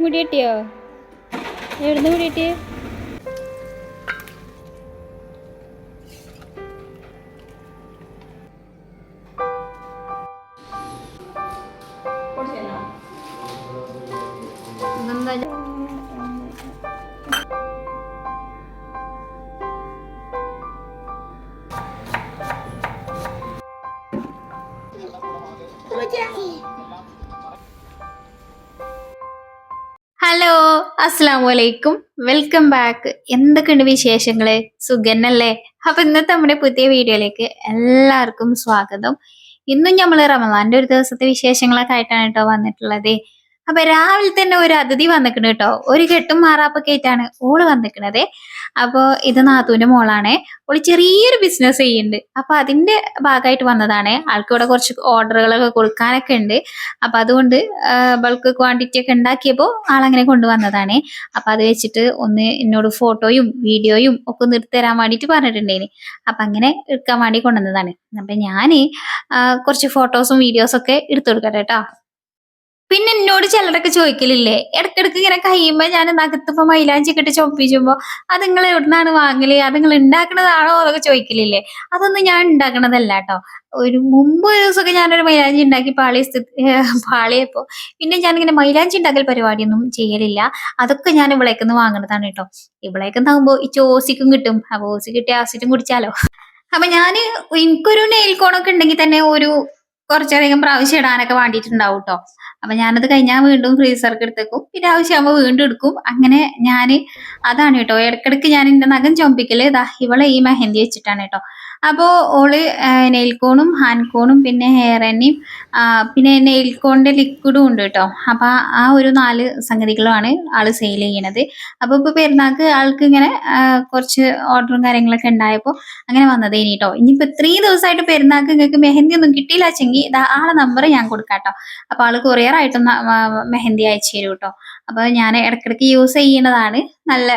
മുടി കിട്ടിയോ? എവിടുന്ന് മുടി കിട്ടിയ? ഹലോ, അസ്സലാമലൈക്കും, വെൽക്കം ബാക്ക്. എന്തൊക്കെയുണ്ട് വിശേഷങ്ങള്? സുഖന്നല്ലേ? അപ്പൊ ഇന്നത്തെ നമ്മുടെ പുതിയ വീഡിയോയിലേക്ക് എല്ലാവർക്കും സ്വാഗതം. ഇന്നും നമ്മള് റമദാന്റെ ഒരു ദിവസത്തെ വിശേഷങ്ങളൊക്കെ ആയിട്ടാണ് കേട്ടോ വന്നിട്ടുള്ളത്. അപ്പൊ രാവിലെ തന്നെ ഒരു അതിഥി വന്നിക്കണ് കേട്ടോ. ഒരു കെട്ടും മാറാപ്പൊക്കെ ആയിട്ടാണ് ഓള് വന്നിക്കണത്. അപ്പൊ ഇത് നാത്തൂന്റെ മോളാണ്. ഓള് ചെറിയൊരു ബിസിനസ് ചെയ്യുന്നുണ്ട്. അപ്പൊ അതിന്റെ ഭാഗമായിട്ട് വന്നതാണ്. ആൾക്ക് ഇവിടെ കുറച്ച് ഓർഡറുകളൊക്കെ കൊടുക്കാനൊക്കെ ഉണ്ട്. അപ്പൊ അതുകൊണ്ട് ബൾക്ക് ക്വാണ്ടിറ്റി ഒക്കെ ഉണ്ടാക്കിയപ്പോൾ ആളങ്ങനെ കൊണ്ടുവന്നതാണ്. അപ്പൊ അത് വെച്ചിട്ട് ഒന്ന് എന്നോട് ഫോട്ടോയും വീഡിയോയും ഒക്കെ ഒന്ന് എടുത്തു തരാൻ വേണ്ടിയിട്ട് പറഞ്ഞിട്ടുണ്ടേന്. അപ്പൊ അങ്ങനെ എടുക്കാൻ വേണ്ടി കൊണ്ടുവന്നതാണ്. അപ്പൊ ഞാന് കുറച്ച് ഫോട്ടോസും വീഡിയോസും ഒക്കെ എടുത്തു കൊടുക്കട്ടെ കേട്ടോ. പിന്നെ എന്നോട് ചിലരൊക്കെ ചോദിക്കലില്ലേ, ഇടക്കിടക്ക് ഇങ്ങനെ കഴിയുമ്പോ ഞാൻ നകത്തിപ്പോ മൈലാഞ്ചി ഒക്കെ ഇട്ട് ചൊപ്പിച്ചുമ്പോ അത് നിങ്ങൾ എവിടുന്നാണ് വാങ്ങല്, അത് നിങ്ങൾ ഉണ്ടാക്കണതാണോ എന്നൊക്കെ ചോദിക്കലില്ലേ. അതൊന്നും ഞാൻ ഉണ്ടാക്കണതല്ല കേട്ടോ. മുമ്പ് ഒരു ദിവസമൊക്കെ ഞാനൊരു മൈലാഞ്ചി ഉണ്ടാക്കി പാളിയപ്പോ പിന്നെ ഞാനിങ്ങനെ മൈലാഞ്ചി ഉണ്ടാക്കൽ പരിപാടിയൊന്നും ചെയ്യലില്ല. അതൊക്കെ ഞാൻ ഇവിളേക്കൊന്ന് വാങ്ങണതാണ് കേട്ടോ. ഇവിളേക്കുന്നാകുമ്പോ ഈ ചോസിക്കും കിട്ടും. അപ്പൊ ഓസി കിട്ടിയ ആസിറ്റും കുടിച്ചാലോ. അപ്പൊ ഞാന് എനിക്കൊരു നെയിൽ കോണൊക്കെ ഉണ്ടെങ്കിൽ തന്നെ ഒരു കുറച്ചധികം പ്രാവശ്യം ഇടാനൊക്കെ വേണ്ടിയിട്ടുണ്ടാവും കേട്ടോ. അപ്പൊ ഞാനത് കഴിഞ്ഞാൽ വീണ്ടും ഫ്രീസർക്ക് എടുത്തേക്കും, പിന്നെ ആവശ്യമാകുമ്പോൾ വീണ്ടും എടുക്കും. അങ്ങനെ ഞാന് അതാണ് കേട്ടോ. ഇടക്കിടക്ക് ഞാൻ എന്റെ നഖം ചൊമ്പിക്കല് ഇതാ ഇവളെ ഈ മെഹന്തി വെച്ചിട്ടാണ് കേട്ടോ. അപ്പോ ഓള് നെയിൽ കോണും ഹാൻഡ് കോണും പിന്നെ ഹെയർ എണ്ണയും പിന്നെ നെയിൽ കോണിന്റെ ലിക്വിഡും ഉണ്ട് കേട്ടോ. അപ്പൊ ആ ഒരു 4 സംഗതികളുമാണ് ആള് സെയിൽ ചെയ്യണത്. അപ്പൊ ഇപ്പൊ പെരുന്നാൾക്ക് ആൾക്ക് ഇങ്ങനെ കുറച്ച് ഓർഡറും കാര്യങ്ങളൊക്കെ ഉണ്ടായപ്പോ അങ്ങനെ വന്നതേ കേട്ടോ. ഇനിയിപ്പോ 3 ദിവസമായിട്ട് പെരുന്നാൾക്ക് നിങ്ങൾക്ക് മെഹന്തി ഒന്നും കിട്ടിയില്ല വെച്ചെങ്കിൽ ഇതാ ആളെ നമ്പർ ഞാൻ കൊടുക്കാട്ടോ. അപ്പൊ ആള് കൊറിയർ ആയിട്ട് മെഹന്തി അയച്ചു തരും കേട്ടോ. അപ്പൊ ഞാൻ ഇടക്കിടക്ക് യൂസ് ചെയ്യുന്നതാണ്, നല്ല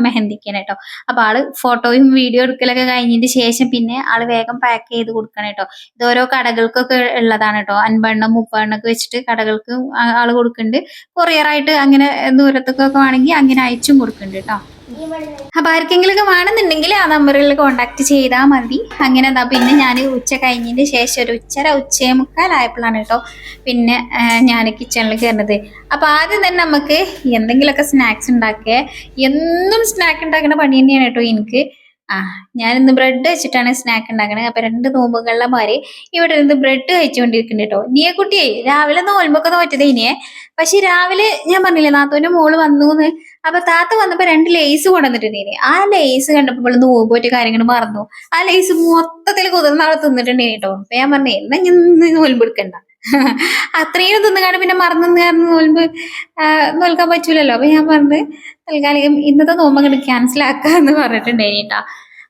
മെഹന്തിക്കാണ് കേട്ടോ. അപ്പൊ ആള് ഫോട്ടോയും വീഡിയോ എടുക്കലൊക്കെ കഴിഞ്ഞതിന് ശേഷം പിന്നെ ആള് വേഗം പാക്ക് ചെയ്ത് കൊടുക്കണം കേട്ടോ. ഇത് ഓരോ കടകൾക്കൊക്കെ ഉള്ളതാണ് കേട്ടോ. 50 എണ്ണം 30 എണ്ണം ഒക്കെ വെച്ചിട്ട് കടകൾക്ക് ആള് കൊടുക്കുന്നുണ്ട്. കൊറിയർ ആയിട്ട് അങ്ങനെ ദൂരത്തൊക്കെ വേണമെങ്കിൽ അങ്ങനെ അയച്ചും കൊടുക്കുന്നുണ്ട് കേട്ടോ. അപ്പൊ ആർക്കെങ്കിലും ഒക്കെ വേണമെന്നുണ്ടെങ്കിൽ ആ നമ്പറിൽ കോണ്ടാക്ട് ചെയ്താൽ മതി. അങ്ങനെ എന്താ പിന്നെ ഞാൻ ഉച്ച കഴിഞ്ഞതിന് ശേഷം ഒരു ഉച്ചേ മുക്കാലായപ്പോഴാണ് കേട്ടോ പിന്നെ ഞാൻ കിച്ചണിൽ കയറുന്നത്. അപ്പൊ ആദ്യം തന്നെ നമുക്ക് എന്തെങ്കിലുമൊക്കെ സ്നാക്സ് ഉണ്ടാക്കുക. എന്നും സ്നാക്ക് ഉണ്ടാക്കുന്ന പണി തന്നെയാണ് കേട്ടോ എനിക്ക്. ഞാനിന്ന് ബ്രെഡ് വെച്ചിട്ടാണ് സ്നാക്ക് ഉണ്ടാക്കണത്. അപ്പൊ 2 നോമ്പുകളിലമാര് ഇവിടെ നിന്ന് ബ്രെഡ് കഴിച്ചുകൊണ്ടിരിക്കുന്നുണ്ട് കേട്ടോ. നീയെ കുട്ടിയെ രാവിലെ നോൽമ്പൊക്കെ നോറ്റതേനിയെ. പക്ഷെ രാവിലെ ഞാൻ പറഞ്ഞില്ലേ നാത്തൂന്റെ മോള് വന്നൂന്ന്. അപ്പൊ താത്ത വന്നപ്പോ 2 ലേസ് കൊണ്ടുവന്നിട്ടുണ്ടേനി. ആ ലേസ് കണ്ടപ്പോൾ നോമ്പ് പോയിട്ട് കാര്യങ്ങൾ മറന്നു. ആ ലേസ് മൊത്തത്തിൽ കുതിർന്ന് അവിടെ തിന്നിട്ടുണ്ടേനി കേട്ടോ. അപ്പൊ ഞാൻ പറഞ്ഞേ എന്നാ ഇന്ന് നോൽമ്പ് എടുക്കണ്ട. അത്രയും തിന്നുകാണ്ട് പിന്നെ മറന്നു കാരണം നോൽക്കാൻ പറ്റൂലല്ലോ. അപ്പൊ ഞാൻ പറഞ്ഞ് തൽക്കാലികം ഇന്നത്തെ നോമ്പ് അങ്ങോട്ട് ക്യാൻസൽ ആക്കാന്ന് പറഞ്ഞിട്ടുണ്ടേനി കേട്ടോ.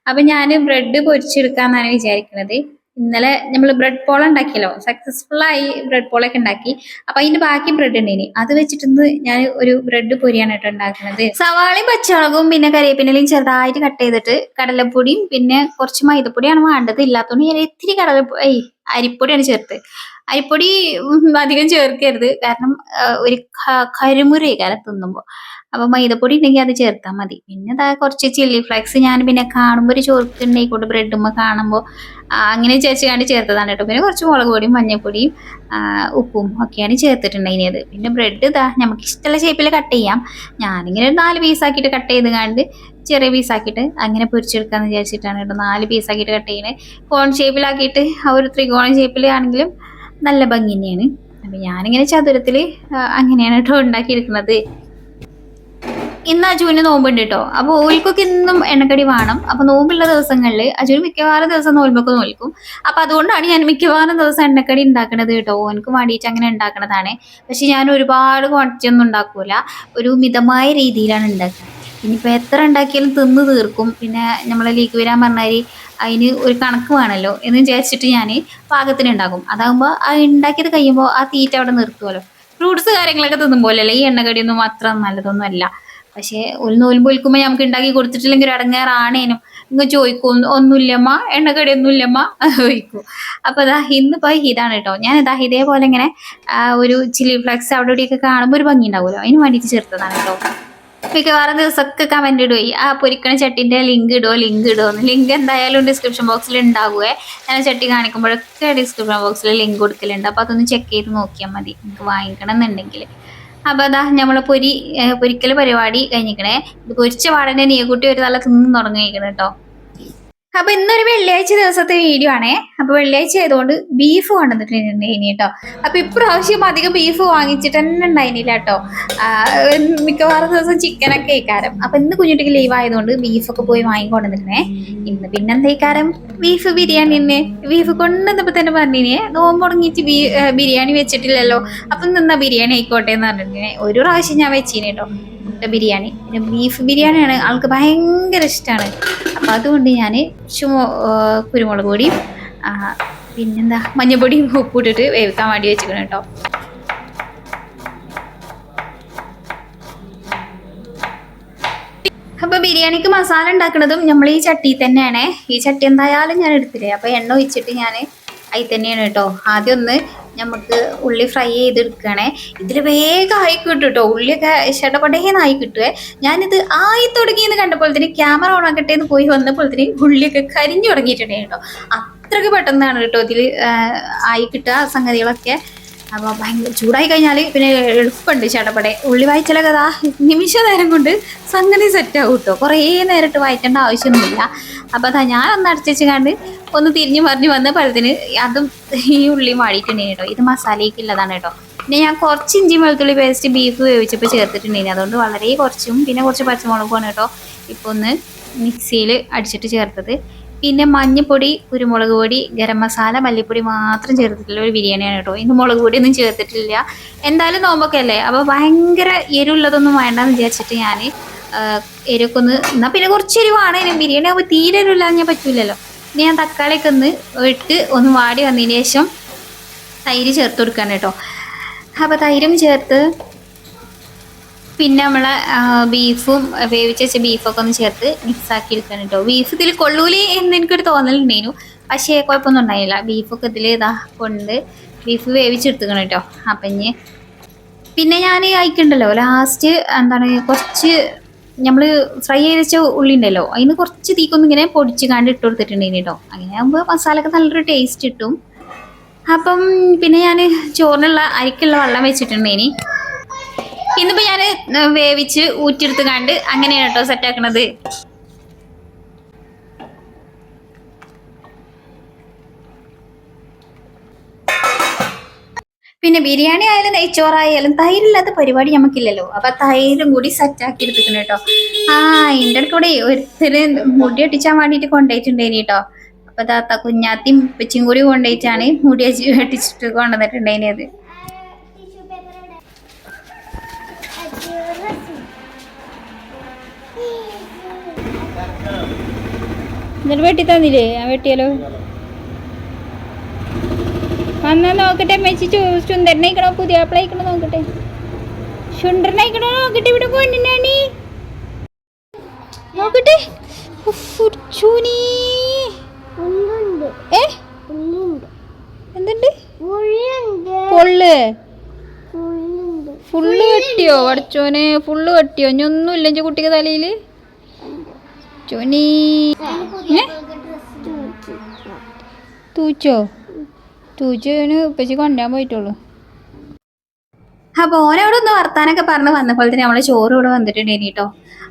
അപ്പൊ ഞാൻ ബ്രെഡ് പൊരിച്ചെടുക്കാന്നാണ് വിചാരിക്കുന്നത്. ഇന്നലെ നമ്മൾ ബ്രെഡ് പോള ഉണ്ടാക്കിയല്ലോ, സക്സസ്ഫുൾ ആയി ബ്രെഡ് പോളൊക്കെ ഉണ്ടാക്കി. അപ്പൊ അതിന്റെ ബാക്കി ബ്രെഡ് ഉണ്ടേനി, അത് വെച്ചിട്ട് ഞാൻ ഒരു ബ്രെഡ് പൊരിയാണ് കേട്ടോ ഉണ്ടാക്കുന്നത്. സവാളയും പച്ചമുളകും പിന്നെ കരിവേപ്പിലയും ചെറുതായിട്ട് കട്ട് ചെയ്തിട്ട് കടലപ്പൊടിയും പിന്നെ കുറച്ച് മൈദപ്പൊടിയാണ് വേണ്ടത്. ഇല്ലാത്തതുകൊണ്ട് ഞാൻ ഇത്തിരി അരിപ്പൊടിയാണ് ചേർത്ത്. അരിപ്പൊടി അധികം ചേർക്കരുത്, കാരണം ഒരു കരിമുറി കാലം തിന്നുമ്പോ. അപ്പൊ മൈദപ്പൊടി ഉണ്ടെങ്കിൽ അത് ചേർത്താൽ മതി. പിന്നെ ഇതാ കുറച്ച് ചില്ലി ഫ്ലേക്സ് ഞാൻ പിന്നെ കാണുമ്പോൾ ഒരു ചോർക്കുണ്ടായിക്കോട്ടെ ബ്രെഡുമ്മ കാണുമ്പോൾ അങ്ങനെ ചേർച്ചുകാണ്ട് ചേർത്തതാണ് കേട്ടോ. പിന്നെ കുറച്ച് മുളക് പൊടിയും മഞ്ഞൾപ്പൊടിയും ഉപ്പും ഒക്കെയാണ് ചേർത്തിട്ടുണ്ടായിരുന്നത്. പിന്നെ ബ്രെഡ് ഇതാ നമുക്ക് ഇഷ്ടമുള്ള ഷേപ്പിൽ കട്ട് ചെയ്യാം. ഞാനിങ്ങനെ ഒരു 4 പീസാക്കിയിട്ട് കട്ട് ചെയ്ത് കണ്ട് ചെറിയ പീസാക്കിയിട്ട് അങ്ങനെ പൊരിച്ചെടുക്കാന്ന് വിചാരിച്ചിട്ടാണ് കേട്ടോ 4 പീസാക്കിയിട്ട് കട്ട് ചെയ്യുന്നത്. കോൺ ഷേപ്പിലാക്കിയിട്ട് ആ ഒരു ത്രികോണ ഷേപ്പിലാണെങ്കിലും നല്ല ഭംഗി തന്നെയാണ്. അപ്പൊ ഞാനിങ്ങനെ ചതുരത്തിൽ അങ്ങനെയാണ് കേട്ടോ ഉണ്ടാക്കിയിരിക്കുന്നത്. ഇന്ന് അജുവിന് നോമ്പുണ്ട് കേട്ടോ. അപ്പൊ ഓൽക്കൊക്കെ ഇന്നും എണ്ണക്കടി വേണം. അപ്പൊ നോമ്പുള്ള ദിവസങ്ങളിൽ അജുന് മിക്കവാറും ദിവസം നോൽമ്പൊക്കെ നോൽക്കും. അപ്പൊ അതുകൊണ്ടാണ് ഞാൻ മിക്കവാറും ദിവസം എണ്ണക്കടി ഉണ്ടാക്കണത് കേട്ടോ. ഓനക്ക് വേണ്ടിയിട്ട് അങ്ങനെ ഉണ്ടാക്കണതാണ്. പക്ഷെ ഞാൻ ഒരുപാട് ക്വാണ്ടിറ്റി ഒന്നും ഉണ്ടാക്കൂല, ഒരു മിതമായ രീതിയിലാണ് ഉണ്ടാക്കുക. ഇനിയിപ്പോൾ എത്ര ഉണ്ടാക്കിയാലും തിന്ന് തീർക്കും. പിന്നെ നമ്മളെ ലീക്ക് വരാൻ പറഞ്ഞാൽ അതിന് ഒരു കണക്ക് വേണമല്ലോ എന്ന് വിചാരിച്ചിട്ട് ഞാൻ പാകത്തിന് ഉണ്ടാക്കും. അതാകുമ്പോൾ ആ ഉണ്ടാക്കിയത് കഴിയുമ്പോൾ ആ തീറ്റ അവിടെ നിർത്തുമല്ലോ. ഫ്രൂട്ട്സ് കാര്യങ്ങളൊക്കെ തിന്നുമ്പോലല്ലേ ഈ എണ്ണക്കടിയൊന്നും അത്ര നല്ലതൊന്നും അല്ല. പക്ഷെ ഒരു നോൽമ്പ് വിൽക്കുമ്പോൾ നമുക്ക് ഉണ്ടാക്കി കൊടുത്തിട്ടില്ലെങ്കിൽ ഒരു അടങ്ങാറാണേനും ഇങ്ങ് ചോദിക്കും ഒന്നുമില്ലമ്മ എണ്ണക്കടി ഒന്നുമില്ലമ്മ ചോദിക്കും. അപ്പൊ ഇതാ ഇന്നിപ്പോ ഇതാണ് കേട്ടോ. ഞാൻ ഇതാ ഇതേപോലെ ഇങ്ങനെ ഒരു ചില്ലി ഫ്ലെക്സ് അവിടെ ഇവിടെയൊക്കെ കാണുമ്പോൾ ഒരു ഭംഗി ഉണ്ടാവുമല്ലോ, അതിന് വേണ്ടിയിട്ട് ചേർത്തതാണ് കേട്ടോ. മിക്കവാറും ദിവസമൊക്കെ കമന്റ് ഇടുകയും ആ പൊരിക്കണ ചട്ടിന്റെ ലിങ്ക് ഇടുമോ. ലിങ്ക് എന്തായാലും ഡിസ്ക്രിപ്ഷൻ ബോക്സിൽ ഉണ്ടാവുകയെ. ഞാൻ ചട്ടി കാണിക്കുമ്പോഴൊക്കെ ഡിസ്ക്രിപ്ഷൻ ബോക്സിൽ ലിങ്ക് കൊടുക്കലുണ്ട്. അപ്പൊ അതൊന്ന് ചെക്ക് ചെയ്ത് നോക്കിയാൽ മതി നിങ്ങൾക്ക് വാങ്ങിക്കണം എന്നുണ്ടെങ്കിൽ. അപ്പൊ അതാ നമ്മളെ പൊരിക്കൽ പരിപാടി കഴിഞ്ഞിക്കണേ. ഇത് പൊരിച്ച പാടനെ നീക്കുട്ടി ഒരു തല തിന്ന് തുടങ്ങിയിരിക്കണം കേട്ടോ. അപ്പൊ ഇന്നൊരു വെള്ളിയാഴ്ച ദിവസത്തെ വീഡിയോ ആണേ. അപ്പൊ വെള്ളിയാഴ്ച ആയതുകൊണ്ട് ബീഫ് കൊണ്ടുവന്നിട്ടുണ്ടായിനി കേട്ടോ. അപ്പൊ ഇപ്രാവശ്യം അധികം ബീഫ് വാങ്ങിച്ചിട്ട് തന്നെ ഉണ്ടായിനില്ല കേട്ടോ. മിക്കവാറും ദിവസം ചിക്കനൊക്കെ ഇക്കാരം. അപ്പൊ ഇന്ന് കുഞ്ഞുട്ടിക്ക് ലീവ് ആയതുകൊണ്ട് ബീഫൊക്കെ പോയി വാങ്ങിക്കൊണ്ടുവന്നിരുന്നേ. ഇന്ന് പിന്നെന്താ ഇക്കാരം ബീഫ് ബിരിയാണി തന്നെ. ബീഫ് കൊണ്ടുവന്നപ്പോ തന്നെ പറഞ്ഞിനെ നോമ്പ് തുടങ്ങിയിട്ട് ബിരിയാണി വെച്ചിട്ടില്ലല്ലോ, അപ്പൊ നിന്നാ ബിരിയാണി ആയിക്കോട്ടെ എന്ന് പറഞ്ഞിട്ടുണ്ടേ. ഒരു പ്രാവശ്യം ഞാൻ വെച്ചീനെ കേട്ടോ മുട്ട ബിരിയാണി. പിന്നെ ബീഫ് ബിരിയാണിയാണ് ആൾക്ക് ഭയങ്കര ഇഷ്ടമാണ്. അപ്പം അതുകൊണ്ട് ഞാൻ കുരുമുളക് പൊടിയും പിന്നെന്താ മഞ്ഞൾപ്പൊടിയും ഉപ്പിട്ടിട്ട് വേവിക്കാൻ വേണ്ടി വെച്ചിരിക്കണം കേട്ടോ. അപ്പൊ ബിരിയാണിക്ക് മസാല ഉണ്ടാക്കുന്നതും നമ്മൾ ഈ ചട്ടി തന്നെയാണ്. ഈ ചട്ടി എന്തായാലും ഞാൻ എടുത്തില്ലേ. അപ്പൊ എണ്ണ ഒഴിച്ചിട്ട് ഞാൻ അതിൽ തന്നെയാണ് കേട്ടോ. ആദ്യം ഒന്ന് നമുക്ക് ഉള്ളി ഫ്രൈ ചെയ്തെടുക്കുകയാണേ. ഇതിൽ വേഗം ആയി കിട്ടും കേട്ടോ. ഉള്ളിയൊക്കെ ഷടപടേന്ന് ആയി കിട്ടുവേ. ഞാനിത് ആയി തുടങ്ങിയെന്ന് കണ്ടപ്പോഴത്തേന് ക്യാമറ ഓൺ ആക്കട്ടെ എന്ന് പോയി വന്നപ്പോഴത്തേന് ഉള്ളിയൊക്കെ കരിഞ്ഞു തുടങ്ങിയിട്ടുണ്ടേ കേട്ടോ. അത്രയ്ക്ക് പെട്ടെന്നാണ് കേട്ടോ ഇതിൽ ആയി കിട്ടുക സംഗതികളൊക്കെ. അപ്പോൾ ഭയങ്കര ചൂടായി കഴിഞ്ഞാൽ പിന്നെ എളുപ്പമുണ്ട് ചടപടെ. ഉള്ളി വായിച്ചാലൊക്കെ അതാ നിമിഷ നേരം കൊണ്ട് സംഗതി സെറ്റാകും കേട്ടോ. കുറേ നേരിട്ട് വായിക്കേണ്ട ആവശ്യമൊന്നുമില്ല. അപ്പോൾ അതാ ഞാൻ ഒന്ന് അടച്ചു കണ്ട് ഒന്ന് തിരിഞ്ഞു മറിഞ്ഞ് വന്ന പഴത്തിന് അതും ഈ ഉള്ളി മാടിയിട്ടുണ്ടെങ്കിൽ കേട്ടോ. ഇത് മസാലയ്ക്കുള്ളതാണ് കേട്ടോ. പിന്നെ ഞാൻ കുറച്ച് ഇഞ്ചി വെളുത്തുള്ളി പേസ്റ്റ് ബീഫ് വേവിച്ചപ്പോൾ ചേർത്തിട്ടുണ്ടെങ്കിൽ അതുകൊണ്ട് വളരെ കുറച്ചും പിന്നെ കുറച്ച് പച്ചമുളകുമാണ് കേട്ടോ ഇപ്പോൾ ഒന്ന് മിക്സിയിൽ അടിച്ചിട്ട് ചേർത്തത്. പിന്നെ മഞ്ഞൾപ്പൊടി, കുരുമുളക് പൊടി, ഗരം മസാല, മല്ലിപ്പൊടി മാത്രം ചേർത്തിട്ടുള്ള ഒരു ബിരിയാണിയാണ് കേട്ടോ. ഇന്ന് മുളക് പൊടിയൊന്നും ചേർത്തിട്ടില്ല. എന്തായാലും നോമ്പൊക്കെ അല്ലേ, അപ്പോൾ ഭയങ്കര എരിവുള്ളതൊന്നും വേണ്ടെന്ന് വിചാരിച്ചിട്ട് ഞാൻ എരിവൊക്കെ ഒന്ന് എന്നാൽ പിന്നെ കുറച്ച് എരിവാണ്. ബിരിയാണി ആകുമ്പോൾ തീരെ എരിവില്ലാതെ പറ്റൂലല്ലോ. പിന്നെ ഞാൻ തക്കാളിയൊക്കെ ഒന്ന് ഇട്ട് ഒന്ന് വാടി വന്നതിന് ശേഷം തൈര് ചേർത്ത് കൊടുക്കാൻ കേട്ടോ. അപ്പോൾ തൈരും ചേർത്ത് പിന്നെ നമ്മളെ ബീഫും വേവിച്ച് വെച്ച ബീഫൊക്കെ ഒന്ന് ചേർത്ത് മിക്സ് ആക്കി എടുക്കാൻ കേട്ടോ. ബീഫ് ഇതിൽ കൊള്ളൂലേ എന്ന് എനിക്കൊരു തോന്നലുണ്ടായിരുന്നു. പക്ഷേ കുഴപ്പമൊന്നും ഉണ്ടായില്ല. ബീഫൊക്കെ ഇതിൽ ഇതാ കൊണ്ട് ബീഫ് വേവിച്ചെടുത്തുക്കണം കേട്ടോ. അപ്പം ഇനി പിന്നെ ഞാൻ അയക്കുണ്ടല്ലോ ലാസ്റ്റ് എന്താണ് കുറച്ച് നമ്മൾ ഫ്രൈ ചെയ്ത് വെച്ച ഉള്ളി ഉണ്ടല്ലോ അതിന് കുറച്ച് തീക്കൊന്നും ഇങ്ങനെ പൊടിച്ച് കണ്ട് ഇട്ട് കൊടുത്തിട്ടുണ്ടായിരുന്നു കേട്ടോ. അങ്ങനെ ആകുമ്പോൾ മസാലയൊക്കെ നല്ലൊരു ടേസ്റ്റ് കിട്ടും. അപ്പം പിന്നെ ഞാൻ ചോറിനുള്ള അരിക്കുള്ള വെള്ളം വെച്ചിട്ടുണ്ടേനി. ഇന്നിപ്പോൾ ഞാൻ വേവിച്ച് ഊറ്റിയെടുത്ത് കണ്ട് അങ്ങനെയാണ് കേട്ടോ സെറ്റാക്കണത്. പിന്നെ ബിരിയാണി ആയാലും നെയ്ച്ചോറായാലും തൈരില്ലാത്ത പരിപാടി നമുക്കില്ലല്ലോ. അപ്പം തൈരും കൂടി സെറ്റാക്കി എടുത്തിട്ടുണ്ട് കേട്ടോ. എൻ്റെ കൂടെ ഒരുത്തര് മുടി ഒട്ടിച്ചാൻ വേണ്ടിയിട്ട് കൊണ്ടുപോയിട്ടുണ്ടേനി കേട്ടോ. അപ്പം താത്ത കുഞ്ഞാത്തിയും ഉപ്പച്ചും കൂടി കൊണ്ടുപോയിട്ടാണ് മുടി ഒട്ടിച്ചിട്ട് കൊണ്ടുവന്നിട്ടുണ്ടേനി. അത് എന്നിട്ട് വെട്ടി തന്നില്ലേ? ആ വെട്ടിയാലോ വന്നാ നോക്കട്ടെ. മെച്ചി ചുണ്ടരനയിക്കണോ പുതിയ ആപ്പിളയിക്കണോ നോക്കട്ടെ. ചുണ്ടരനയിക്കണോ നോക്കട്ടെ. ഇവിടെ കൊണ്ടിനാണി നോക്കട്ടെ. എന്തുണ്ട് പൊള്ള് ഫുള്ള് വെട്ടിയോ? പഠിച്ചോനെ ഫുള്ള് വെട്ടിയോ? ഇനി ഒന്നുമില്ല എൻ്റെ കുട്ടിക്ക് തലയില് ചോനി. തൂച്ചോ? തൂച്ചോന് ഉപ്പച്ചി കൊണ്ടുപോകാൻ പോയിട്ടുള്ളൂ. അപ്പോൾ ഓനോട് ഒന്ന് വർത്താനൊക്കെ പറഞ്ഞ് വന്നപ്പോൾ തന്നെ നമ്മളെ ചോറ് ഇവിടെ വന്നിട്ടുണ്ടായിരുന്നു കേട്ടോ.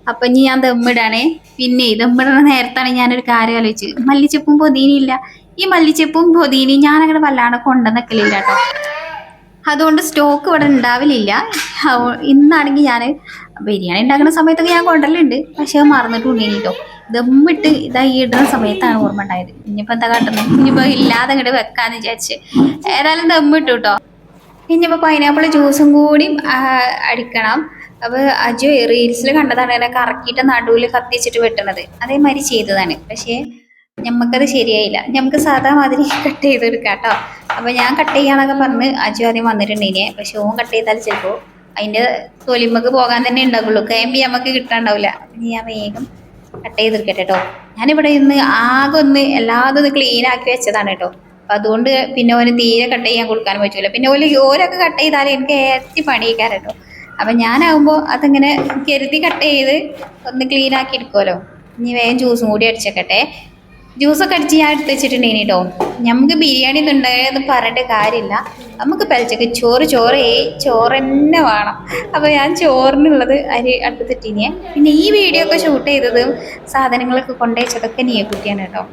അപ്പം ഇനി ഞാൻ ദമ്മിടാണേ. പിന്നെ ദമ്മിടണ നേരത്താണ് ഞാനൊരു കാര്യം ആലോചിച്ച്. മല്ലിച്ചപ്പും പൊതിനയില്ല. ഈ മല്ലിച്ചപ്പും പൊതിനയും ഞാനങ്ങനെ വല്ലാണ്ട് കൊണ്ടുവന്നൊക്കലില്ല കേട്ടോ. അതുകൊണ്ട് സ്റ്റോക്ക് ഇവിടെ ഉണ്ടാവില്ല. ഇന്നാണെങ്കിൽ ഞാൻ ബിരിയാണി ഉണ്ടാക്കുന്ന സമയത്തൊക്കെ ഞാൻ കൊണ്ടുവരലുണ്ട്. പക്ഷേ മറന്നിട്ടുണ്ടേനി കേട്ടോ. ദമ്മിട്ട് ഇതായി ഇടുന്ന സമയത്താണ് ഓർമ്മ ഉണ്ടായത്. ഇനിയിപ്പോൾ എന്താ കാട്ടുന്നത്? ഇനിയിപ്പോൾ ഇല്ലാതെ അങ്ങോട്ട് വെക്കാന്ന് വിചാരിച്ച് ഏതായാലും ദമ്മിട്ടു കേട്ടോ. ഇനിയിപ്പോൾ പൈനാപ്പിൾ ജ്യൂസും കൂടി അടിക്കണം. അപ്പോൾ അജു റീൽസിൽ കണ്ടതാണ് എന്നെ കറക്കിയിട്ട് നടുവിൽ കത്തിച്ചിട്ട് വെട്ടണത്. അതേമാതിരി ചെയ്തതാണ്. പക്ഷേ ഞമ്മക്കത് ശരിയായില്ല. നമുക്ക് സാധാ മാതിരി കട്ട് ചെയ്തെടുക്കാം കേട്ടോ. അപ്പോൾ ഞാൻ കട്ട് ചെയ്യാന്നൊക്കെ പറഞ്ഞ് അജു ആദ്യം വന്നിട്ടുണ്ടേനെ. പക്ഷെ ഓൻ കട്ട് ചെയ്താൽ ചിലപ്പോൾ അതിന്റെ തൊലിമക്ക് പോകാൻ തന്നെ ഉണ്ടാവുള്ളൂ, കയമ്പി നമുക്ക് കിട്ടാണ്ടാവില്ല. പിന്നെ ഞാൻ വേഗം കട്ട് ചെയ്തെടുക്കട്ടെ കേട്ടോ. ഞാനിവിടെ ഇന്ന് ആകെ ഒന്ന് എല്ലാതും ഒന്ന് ക്ലീൻ ആക്കി വെച്ചതാണ് കേട്ടോ. അപ്പൊ അതുകൊണ്ട് പിന്നെ ഓന് തീരെ കട്ട് ചെയ്യാൻ കൊടുക്കാൻ പറ്റൂല. പിന്നെ ഓരൊക്കെ കട്ട് ചെയ്താൽ എനിക്ക് ഏറ്റി പണിയിക്കാൻ കേട്ടോ. അപ്പൊ ഞാനാവുമ്പോ അതിങ്ങനെ കരുതി കട്ട് ചെയ്ത് ഒന്ന് ക്ലീൻ ആക്കി എടുക്കുമല്ലോ. ഇനി വേഗം ജ്യൂസും കൂടി അടിച്ചേക്കട്ടെ. ജ്യൂസൊക്കെ അടിച്ച് ഞാൻ എടുത്ത് വെച്ചിട്ടുണ്ടെങ്കിൽ കേട്ടോ, നമുക്ക് ബിരിയാണി ഒന്നും ഉണ്ടായെന്ന് പറഞ്ഞിട്ട് കാര്യമില്ല. നമുക്ക് പലിച്ചക്ക് ചോറ് തന്നെ വേണം. അപ്പോൾ ഞാൻ ചോറിനുള്ളത് അരി അടുപ്പത്തിട്ടിനെ. പിന്നെ ഈ വീഡിയോ ഒക്കെ ഷൂട്ട് ചെയ്തതും സാധനങ്ങളൊക്കെ കൊണ്ടുവച്ചതൊക്കെ നീ കുട്ടിയാണ് കേട്ടോ.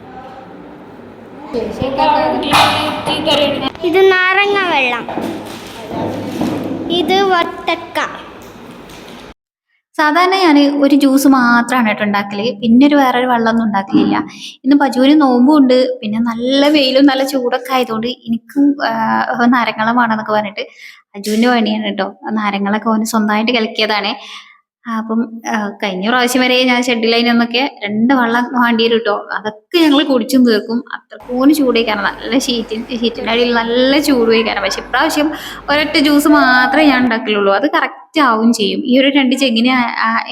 ഇത് നാരങ്ങ വെള്ളം, ഇത് വത്തക്ക. സാധാരണ ഞാൻ ഒരു ജ്യൂസ് മാത്രമാണ് കേട്ടോ ഉണ്ടാക്കല്, പിന്നെ വേറൊരു വെള്ളമൊന്നും ഉണ്ടാക്കലില്ല. ഇന്ന് പജുവിന് നോമ്പുണ്ട്, പിന്നെ നല്ല വെയിലും നല്ല ചൂടൊക്കെ ആയതുകൊണ്ട് എനിക്കും നാരങ്ങളം വേണമെന്നൊക്കെ പറഞ്ഞിട്ട് അജുവിൻ്റെ പണിയാണ് കേട്ടോ. നാരങ്ങളൊക്കെ ഓന് സ്വന്തമായിട്ട് കലക്കിയതാണ്. അപ്പം കഴിഞ്ഞ പ്രാവശ്യം വരെ ഞാൻ ഷെഡിലൈനൊന്നൊക്കെ 2 വെള്ളം വേണ്ടി വരും കേട്ടോ. അതൊക്കെ ഞങ്ങൾ കുടിച്ചും തീർക്കും. അത്രക്കൂന് ചൂട് വയ്ക്കാനാണ്, നല്ല ഷീറ്റിൻ്റെ അടിയിൽ നല്ല ചൂട് വയ്ക്കാനാണ്. പക്ഷെ ഇപ്രാവശ്യം ഒരൊറ്റ ജ്യൂസ് മാത്രമേ ഞാൻ ഉണ്ടാക്കലുള്ളൂ. അത് കറക്റ്റ് ആവും ചെയ്യും. ഈ ഒരു 2 ചെങ്ങിനെ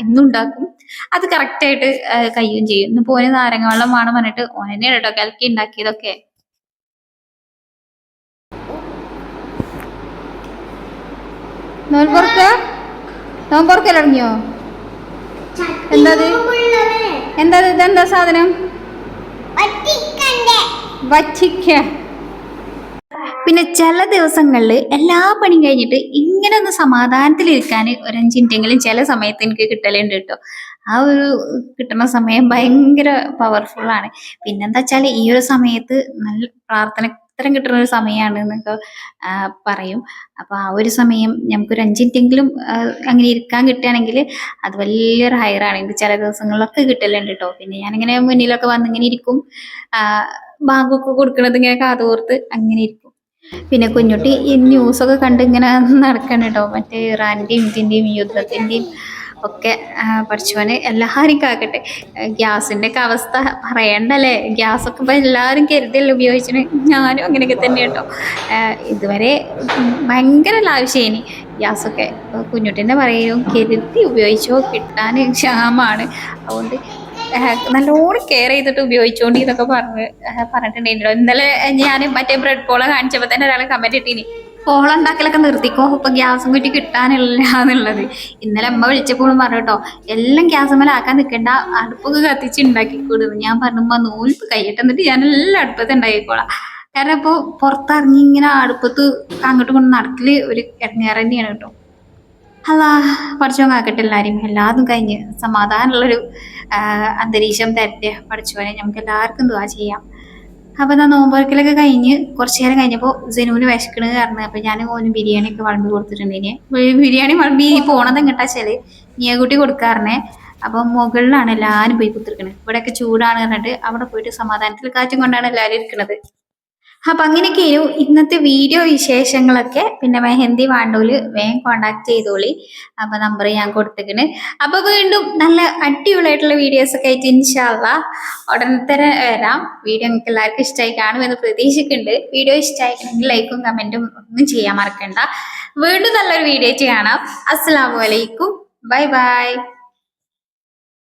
എന്നും ഉണ്ടാക്കും, അത് കറക്റ്റായിട്ട് കഴിയുകയും ചെയ്യും. ഇന്ന് പോന് നാരങ്ങ വെള്ളം വേണം പറഞ്ഞിട്ട് ഓനെന്നെയാണ് കേട്ടോ കലക്കി ഉണ്ടാക്കിയതൊക്കെ. നോമ്പൊറക്കലിറങ്ങിയോ? ഇതെന്താ സാധനം? വറ്റിക്ക. പിന്നെ ചില ദിവസങ്ങളിൽ എല്ലാ പണിയും കഴിഞ്ഞിട്ട് ഇങ്ങനെ ഒന്ന് സമാധാനത്തിലിരിക്കാൻ ഒരു 5 മിനിറ്റെങ്കിലും ചില സമയത്ത് എനിക്ക് കിട്ടലുണ്ട് കേട്ടോ. ആ ഒരു കിട്ടുന്ന സമയം ഭയങ്കര പവർഫുള്ളാണ്. പിന്നെന്താ വെച്ചാൽ ഈ ഒരു സമയത്ത് നല്ല പ്രാർത്ഥന ഉത്തരം കിട്ടുന്ന ഒരു സമയമാണ് എന്നൊക്കെ പറയും. അപ്പൊ ആ ഒരു സമയം നമുക്കൊരു 5 മിനിറ്റെങ്കിലും അങ്ങനെ ഇരിക്കാൻ കിട്ടുകയാണെങ്കിൽ അത് വലിയൊരു ഹയറാണ്. എനിക്ക് ചില ദിവസങ്ങളിലൊക്കെ കിട്ടലുണ്ട് കേട്ടോ. പിന്നെ ഞാനിങ്ങനെ മുന്നിലൊക്കെ വന്ന് ഇങ്ങനെ ഇരിക്കും, ബാങ്കൊക്കെ കൊടുക്കണത് ഇങ്ങനെ കാതോർത്ത് അങ്ങനെ ഇരിക്കും. പിന്നെ കുഞ്ഞുട്ടി ഈ ന്യൂസൊക്കെ കണ്ട് ഇങ്ങനെ നടക്കണം കേട്ടോ. മറ്റേ ഇറാന്റെയും ഇന്ത്യൻ്റെയും യുദ്ധത്തിൻ്റെയും ഒക്കെ പഠിച്ചവന് എല്ലാവരും കാക്കട്ടെ. ഗ്യാസിൻ്റെ ഒക്കെ അവസ്ഥ പറയണ്ടല്ലേ. ഗ്യാസൊക്കെ ഇപ്പം എല്ലാവരും കരുതിയല്ലേ ഉപയോഗിച്ചിന്. ഞാനും അങ്ങനെയൊക്കെ തന്നെ കേട്ടോ. ഇതുവരെ ഭയങ്കര ലാവശ്യേനി ഗ്യാസൊക്കെ. കുഞ്ഞുട്ടിൻ്റെ പറയും കരുതി ഉപയോഗിച്ചോ, കിട്ടാൻ ക്ഷാമാണ്. അതുകൊണ്ട് നല്ലോണം കെയർ ചെയ്തിട്ട് ഉപയോഗിച്ചോണ്ടി എന്നൊക്കെ പറഞ്ഞിട്ടുണ്ടായിരുന്നല്ലോ. ഇന്നലെ ഞാൻ മറ്റേ ബ്രെഡ് പോള കാണിച്ചപ്പോൾ തന്നെ ഒരാൾ കമന്റ് ഇട്ടീനി, പോള ഉണ്ടാക്കലൊക്കെ നിർത്തിക്കോ, ഇപ്പൊ ഗ്യാസും കുറ്റി കിട്ടാനില്ല എന്നുള്ളത്. ഇന്നലെ അമ്മ വിളിച്ചപ്പോഴും പറഞ്ഞു കേട്ടോ, എല്ലാം ഗ്യാസ് മേലെ ആക്കാൻ നിൽക്കണ്ട, അടുപ്പൊക്കെ കത്തിച്ച് ഉണ്ടാക്കിക്കൂടുന്നു. ഞാൻ പറഞ്ഞു നൂൽപ്പ് കൈയിട്ട് എന്നിട്ട് ഞാൻ എല്ലാം അടുപ്പത്ത് ഉണ്ടാക്കിക്കോളാം. കാരണം ഇപ്പോൾ പുറത്തിറങ്ങി ഇങ്ങനെ അടുപ്പത്ത് അങ്ങോട്ടും കൊണ്ട് നടക്കല് ഒരു ഇടങ്ങേറ് തന്നെയാണ് കേട്ടോ. അല്ലാ പഠിച്ചോൻ കാക്കട്ടെ എല്ലാവരും. എല്ലാതും കഴിഞ്ഞ് സമാധാനമുള്ളൊരു അന്തരീക്ഷം തരട്ടെ പഠിച്ചോനെ. നമുക്ക് എല്ലാവർക്കും ദുആ ചെയ്യാം. അപ്പൊ ഞാൻ നോമ്പൊരിക്കലൊക്കെ കഴിഞ്ഞ് കുറച്ചു നേരം കഴിഞ്ഞപ്പോൾ സെനുവിന് വിശക്കണ് കാരണം അപ്പൊ ഞാൻ ഓന് ബിരിയാണി ഒക്കെ വിളമ്പി കൊടുത്തിട്ടുണ്ട്. ഇനി ബിരിയാണി വിളമ്പി പോണത് എങ്ങട്ടാച്ചാല് നീയക്കുട്ടി കൊടുക്കാറിനെ. അപ്പൊ മുകളിലാണ് എല്ലാവരും പോയി കുത്തിരിക്കണത്. ഇവിടെയൊക്കെ ചൂടാണ് പറഞ്ഞിട്ട് അവിടെ പോയിട്ട് സമാധാനത്തിൽ കാറ്റും കൊണ്ടാണ് എല്ലാവരും ഇരിക്കുന്നത്. അപ്പൊ അങ്ങനെയൊക്കെയും ഇന്നത്തെ വീഡിയോ വിശേഷങ്ങളൊക്കെ. പിന്നെ മെഹന്തി വാണ്ടോല് വേഗം കോണ്ടാക്ട് ചെയ്തോളി. അപ്പൊ നമ്പർ ഞാൻ കൊടുത്തിക്കണ്. അപ്പൊ വീണ്ടും നല്ല അടിപൊളിയായിട്ടുള്ള വീഡിയോസ് ഒക്കെ ആയിട്ട് ഇൻഷാ അല്ലാഹ് ഉടനെ തന്നെ വരാം. വീഡിയോ നിങ്ങൾക്ക് എല്ലാവർക്കും ഇഷ്ടമായി കാണുമെന്ന് പ്രതീക്ഷിക്കുന്നുണ്ട്. വീഡിയോ ഇഷ്ടമായിക്കണമെങ്കിൽ ലൈക്കും കമന്റും ഒന്നും ചെയ്യാൻ മറക്കണ്ട. വീണ്ടും നല്ലൊരു വീഡിയോ ആയിട്ട് കാണാം. അസ്സലാമു അലൈക്കും, ബൈ ബൈ.